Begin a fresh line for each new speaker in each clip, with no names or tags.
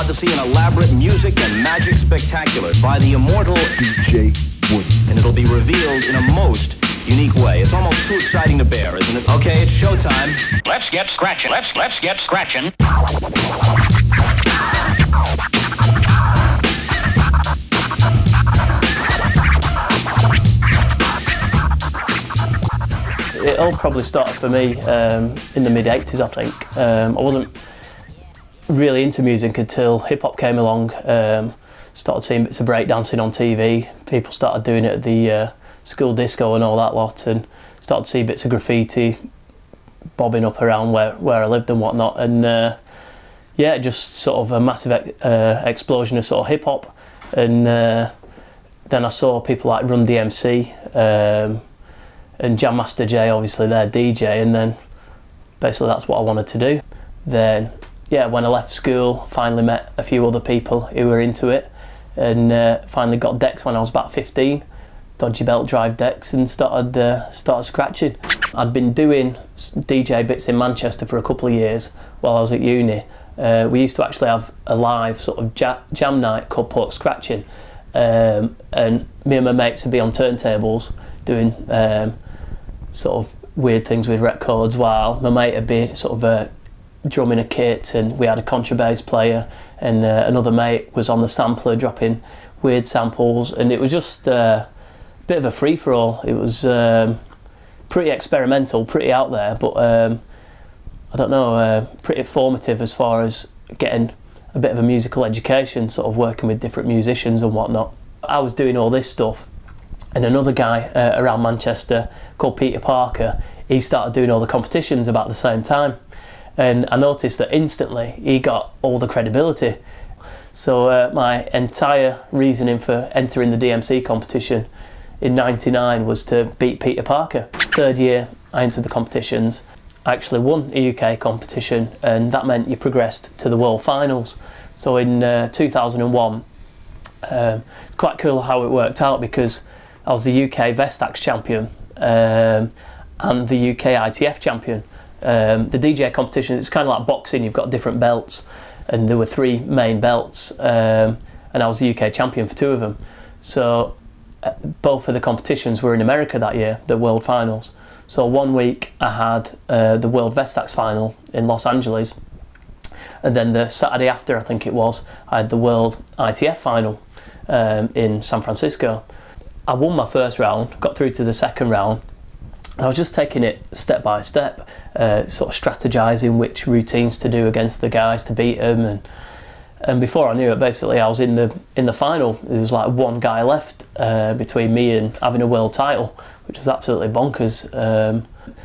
about to see an elaborate music and magic spectacular by the immortal
DJ Woody.
And it'll be revealed in a most unique way. It's almost too exciting to bear, isn't it? Okay, it's showtime.
Let's get scratching. Let's get scratching.
It all probably started for me in the mid-80s, I think. I wasn't really into music until hip-hop came along. Started seeing bits of breakdancing on TV. People started doing it at the school disco and all that lot, and started to see bits of graffiti bobbing up around where I lived and whatnot. And yeah, just sort of a massive explosion of sort of hip-hop. And then I saw people like Run DMC, and Jam Master Jay, obviously their DJ, and then basically that's what I wanted to do. Then yeah, when I left school, finally met a few other people who were into it, and finally got decks when I was about 15, dodgy belt drive decks, and started scratching. I'd been doing DJ bits in Manchester for a couple of years while I was at uni. We used to actually have a live sort of jam night called Pork Scratching, and me and my mates would be on turntables doing sort of weird things with records, while my mate would be sort of drumming a kit, and we had a contrabass player, and another mate was on the sampler dropping weird samples, and it was just a bit of a free-for-all. It was pretty experimental, pretty out there, but I don't know, pretty formative as far as getting a bit of a musical education, sort of working with different musicians and whatnot. I was doing all this stuff, and another guy around Manchester called Peter Parker, he started doing all the competitions about the same time, and I noticed that instantly he got all the credibility. So my entire reasoning for entering the DMC competition in '99 was to beat Peter Parker. Third year I entered the competitions. I actually won a UK competition, and that meant you progressed to the World Finals. So in 2001, it's quite cool how it worked out, because I was the UK Vestax champion and the UK ITF champion. The DJ competition, it's kind of like boxing, you've got different belts, and there were 3 main belts, and I was the UK champion for 2 of them. So both of the competitions were in America that year, the World Finals. So one week I had the World Vestax final in Los Angeles, and then the Saturday after, I think it was, I had the World ITF final in San Francisco. I won my first round, got through to the second round. I was just taking it step by step, sort of strategizing which routines to do against the guys to beat them, and before I knew it, basically I was in the final. There was like one guy left between me and having a world title, which was absolutely bonkers.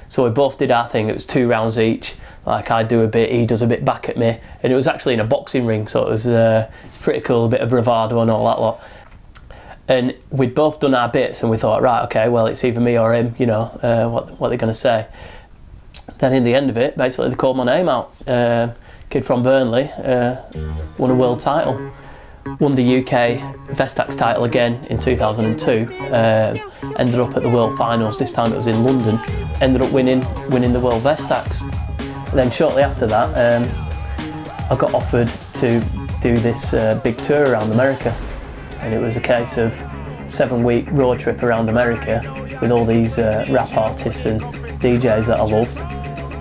So we both did our thing. It was 2 rounds each. Like, I do a bit, he does a bit back at me, and it was actually in a boxing ring, so it was it's pretty cool, a bit of bravado and all that lot. And we'd both done our bits, and we thought, right, okay, well, it's either me or him, you know, what they're going to say. Then in the end of it, basically they called my name out. Kid from Burnley, won a world title. Won the UK Vestax title again in 2002. Ended up at the World Finals, this time it was in London. Ended up winning the World Vestax. And then shortly after that, I got offered to do this big tour around America. And it was a case of 7-week road trip around America with all these rap artists and DJs that I loved.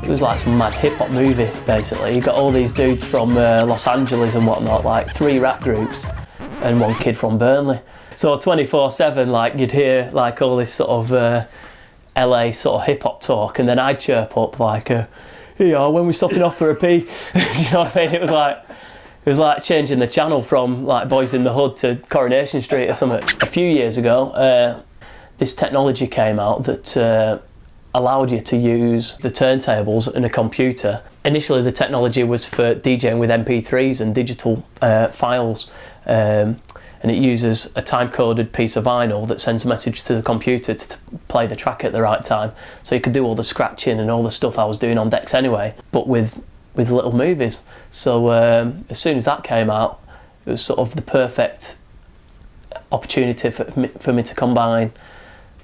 It was like some mad hip-hop movie, basically. You got all these dudes from Los Angeles and whatnot, like 3 rap groups and 1 kid from Burnley. So 24/7, like, you'd hear like all this sort of LA sort of hip-hop talk, and then I'd chirp up like, yeah, when we're stopping off for a pee. Do you know what I mean? It was like changing the channel from like Boys in the Hood to Coronation Street or something. A few years ago, this technology came out that allowed you to use the turntables in a computer. Initially the technology was for DJing with MP3s and digital files, and it uses a time-coded piece of vinyl that sends a message to the computer to play the track at the right time. So you could do all the scratching and all the stuff I was doing on decks anyway, but with little movies. So as soon as that came out, it was sort of the perfect opportunity for me to combine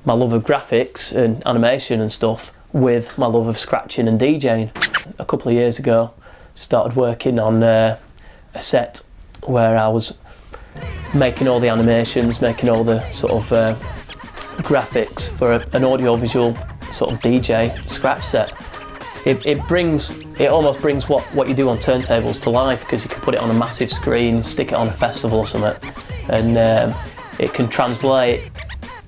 my love of graphics and animation and stuff with my love of scratching and DJing. A couple of years ago, started working on a set where I was making all the animations, making all the sort of graphics for an audiovisual sort of DJ scratch set. It almost brings what you do on turntables to life, because you can put it on a massive screen, stick it on a festival or something, and it can translate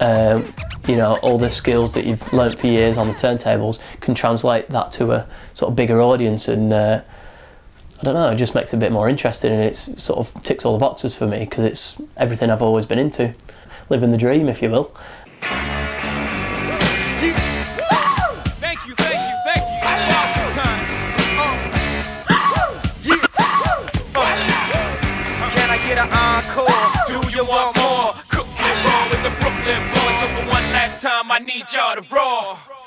all the skills that you've learnt for years on the turntables, can translate that to a sort of bigger audience, and I don't know, it just makes it a bit more interesting, and it's sort of ticks all the boxes for me, because it's everything I've always been into, living the dream, if you will.
Do you want more? Cook and roll with the Brooklyn boys. So for one last time, I need y'all to roar.